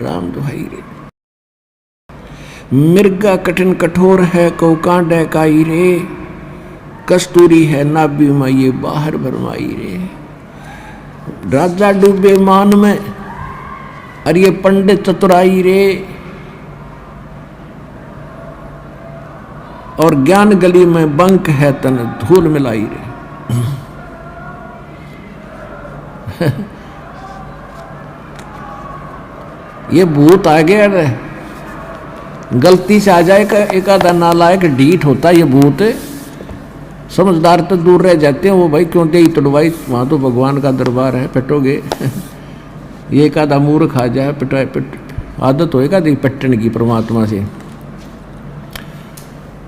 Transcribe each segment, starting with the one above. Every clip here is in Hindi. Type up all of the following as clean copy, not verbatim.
राम दुहाई रे। मिर्गा कठिन कठोर है को कांडे काई रे, कस्तूरी है नाभि में ये बाहर भरमाई रे। राजा डूबे मान में और ये पंडित चतुराई रे, और ज्ञान गली में बंक है तन धूल मिलाई रे। ये भूत आ गया रे, गलती से आ जाए एक आधा नालायक ढीठ होता है ये भूत। समझदार तो दूर रह जाते हैं, वो भाई क्यों दे तुड़वाई, वहां तो भगवान का दरबार है, पिटोगे। ये एक आधा मूर्ख आ जाए पिट आदत होएगा दी पट्टन की परमात्मा से,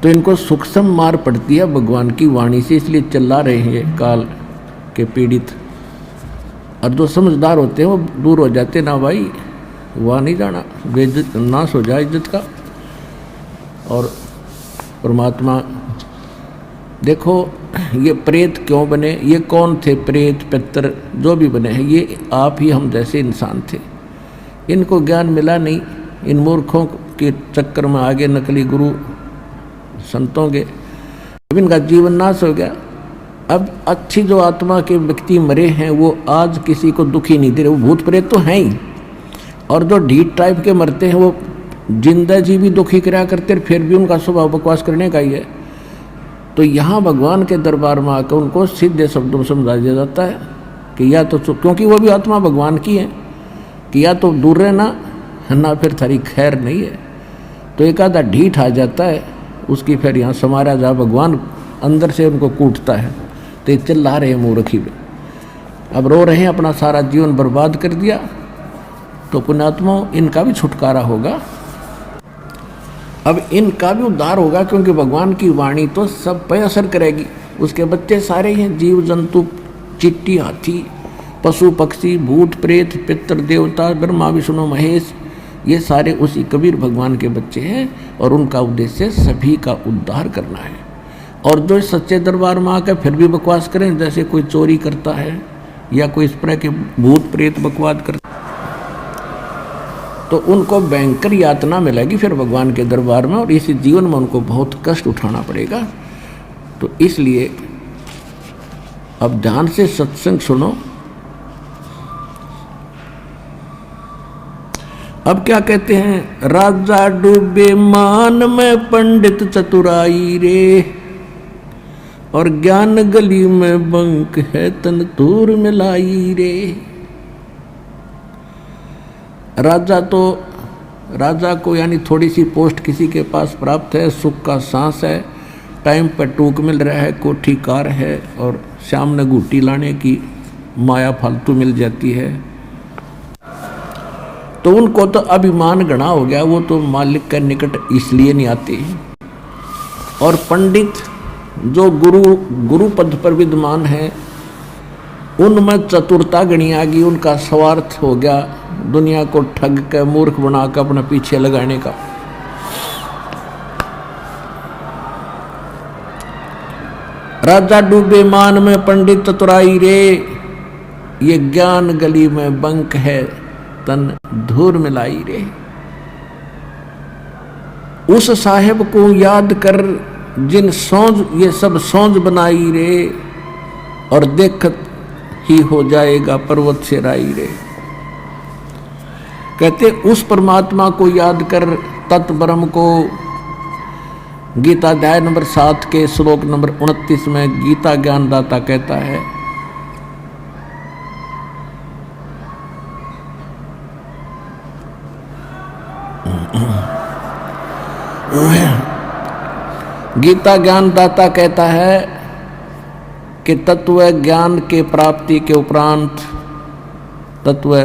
तो इनको सूक्ष्म मार पड़ती है भगवान की वाणी से, इसलिए चिल्ला रहे हैं काल के पीड़ित। और जो समझदार होते हैं वो दूर हो जाते, ना भाई वहाँ नहीं जाना, बेइज्जत नाश हो जाए इज्जत का। और परमात्मा देखो ये प्रेत क्यों बने, ये कौन थे प्रेत पितर जो भी बने हैं, ये आप ही हम जैसे इंसान थे। इनको ज्ञान मिला नहीं, इन मूर्खों के चक्कर में आगे नकली गुरु संतों के, अब इनका जीवन नाश हो गया। अब अच्छी जो आत्मा के व्यक्ति मरे हैं वो आज किसी को दुखी नहीं दे रहे, वो भूत प्रेत तो हैं ही। और जो ढीठ टाइप के मरते हैं वो जिंदा जी भी दुखी कराया करते, फिर भी उनका स्वभाव बकवास करने का ही है। तो यहाँ भगवान के दरबार में आकर उनको सीधे शब्दों में समझा दिया जाता है कि या तो, क्योंकि वो भी आत्मा भगवान की है, कि या तो दूर रहना ना फिर थारी खैर नहीं है। तो एक आधा ढीठ आ जाता है, उसकी फिर यहाँ समारा जा, भगवान अंदर से उनको कूटता है। तो चिल्ला रहे हैं मूर्खी में, अब रो रहे हैं, अपना सारा जीवन बर्बाद कर दिया। तो पुण्यात्मा इनका भी छुटकारा होगा, अब इनका भी उद्धार होगा, क्योंकि भगवान की वाणी तो सब पे असर करेगी। उसके बच्चे सारे हैं, जीव जंतु, चिट्टी, हाथी, पशु पक्षी, भूत प्रेत, पितर देवता, ब्रह्मा विष्णु महेश, ये सारे उसी कबीर भगवान के बच्चे हैं। और उनका उद्देश्य सभी का उद्धार करना है। और जो सच्चे दरबार में आकर फिर भी बकवास करें, जैसे कोई चोरी करता है या कोई इस तरह के भूत प्रेत बकवास करता, तो उनको भयंकर यातना मिलेगी फिर भगवान के दरबार में, और इसी जीवन में उनको बहुत कष्ट उठाना पड़ेगा। तो इसलिए अब ध्यान से सत्संग सुनो। अब क्या कहते हैं, राजा डूबे मान में पंडित चतुराई रे, और ज्ञान गली में बंक है तन दूर मिलाई रे। राजा को यानी थोड़ी सी पोस्ट किसी के पास प्राप्त है, सुख का सांस है, टाइम पर टूक मिल रहा है, कोठी कार है, और शाम ने घूटी लाने की माया फालतू मिल जाती है, तो उनको तो अभिमान घना हो गया, वो तो मालिक के निकट इसलिए नहीं आते। और पंडित जो गुरु पद पर विद्यमान है, उनमें चतुरता गणी आ गई, उनका स्वार्थ हो गया दुनिया को ठग के मूर्ख बनाकर अपने पीछे लगाने का। राजा डूबे मान में पंडित चतुराई रे, ये ज्ञान गली में बंक है तन धूर मिलाई रे। उस साहेब को याद कर जिन सौंज ये सब सौंज बनाई रे, और देखत ही हो जाएगा पर्वत से राई रे। कहते उस परमात्मा को याद कर, तत्व ब्रह्म को। गीता अध्याय नंबर 7 के श्लोक नंबर 29 में गीता ज्ञानदाता कहता है, गीता ज्ञानदाता कहता है कि तत्व ज्ञान के प्राप्ति के उपरांत, तत्व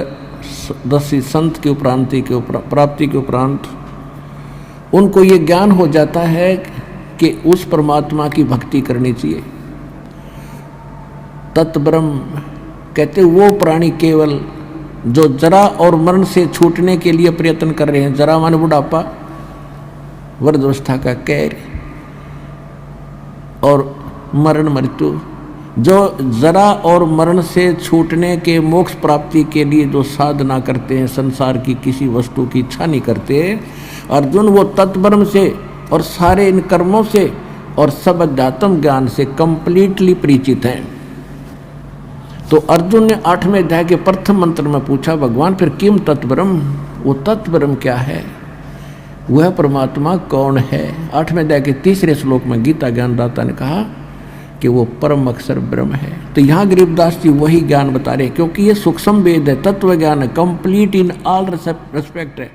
दसी संत की प्राप्ति के उपरांत उनको ये ज्ञान हो जाता है कि उस परमात्मा की भक्ति करनी चाहिए। तत् ब्रह्म कहते वो प्राणी केवल जो जरा और मरण से छूटने के लिए प्रयत्न कर रहे हैं। जरा माने बुढ़ापा, वृद्धावस्था का कैर, और मरण मृत्यु जो जरा और मरण से छूटने के मोक्ष प्राप्ति के लिए जो साधना करते हैं, संसार की किसी वस्तु की इच्छा नहीं करते, अर्जुन वो तत्ब्रह्म से और सारे इन कर्मों से और सब अध्यात्म ज्ञान से कंप्लीटली परिचित हैं। तो अर्जुन ने 8वें अध्याय के प्रथम मंत्र में पूछा, भगवान फिर किम तत्ब्रह्म, वो तत्ब्रह्म क्या है, वह परमात्मा कौन है। 8वें अध्याय के 3रे श्लोक में गीता ज्ञानदाता ने कहा कि वो परम अक्षर ब्रह्म है। तो यहाँ गरीबदास जी वही ज्ञान बता रहे, क्योंकि ये सूक्ष्म वेद है, तत्व ज्ञान है, कंप्लीट इन ऑल रेस्पेक्ट है।